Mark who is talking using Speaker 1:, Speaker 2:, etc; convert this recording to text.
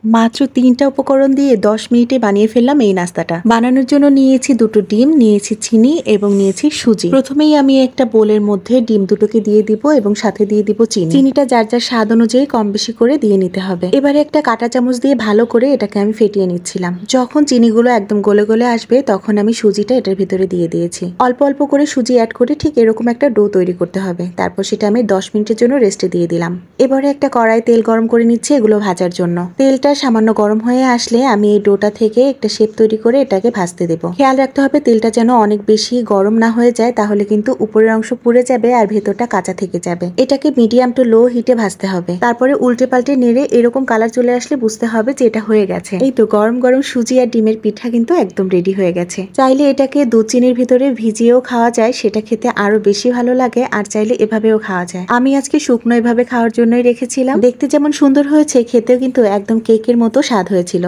Speaker 1: মাত্র ৩টা উপকরণ দিয়ে ১০ মিনিটে বানিয়ে ফেললাম এই নাস্তাটা। বানানোর জন্য নিয়েছি ২টো ডিম, নিয়েছি চিনি এবং নিয়েছি সুজি। প্রথমেই আমি একটা বোলের মধ্যে ডিম দুটোকে দিয়ে দিব এবং সাথে দিয়ে দিব চিনি। চিনিটা যার যার স্বাদ অনুযায়ী কম বেশি করে দিয়ে নিতে হবে। এবারে একটা কাঁটা চামচ দিয়ে ভালো করে এটাকে আমি ফেটিয়ে নিচ্ছিলাম। যখন চিনিগুলো একদম গলে গলে আসবে তখন আমি সুজিটা এটার ভিতরে দিয়ে দিয়েছি। অল্প অল্প করে সুজি অ্যাড করে ঠিক এরকম একটা ডো তৈরি করতে হবে। তারপর সেটা আমি ১০ মিনিটের জন্য রেস্টে দিয়ে দিলাম। এবারে একটা কড়াই তেল গরম করে নিচ্ছি এগুলো ভাজার জন্য। তেলটা সামান্য গরম হয়ে আসলে আমি এই ডোটা থেকে একটা শেপ তৈরি করে এটাকে ভাজতে দেব। খেয়াল রাখতে হবে তেলটা যেন অনেক বেশি গরম না হয়ে যায়, তাহলে কিন্তু উপরের অংশ পুড়ে যাবে আর ভেতরটা কাঁচা থেকে যাবে। এটাকে মিডিয়াম টু লো হিটে ভাজতে হবে। তারপরে উল্টে পাল্টে নেড়ে এরকম কালার চলে আসলে বুঝতে হবে যে এটা হয়ে গেছে। এই তো গরম গরম সুজি আর ডিমের পিঠা কিন্তু একদম রেডি হয়ে গেছে। চাইলে এটাকে দুধ চিনির ভিতরে ভিজিয়েও খাওয়া যায়, সেটা খেতে আরো বেশি ভালো লাগে। আর চাইলে এভাবেও খাওয়া যায়। আমি আজকে শুকনো এভাবে খাওয়ার জন্যই রেখেছিলাম। দেখতে যেমন সুন্দর হয়েছে, খেতেও কিন্তু একদম কেকের মতো স্বাদ হয়েছিল।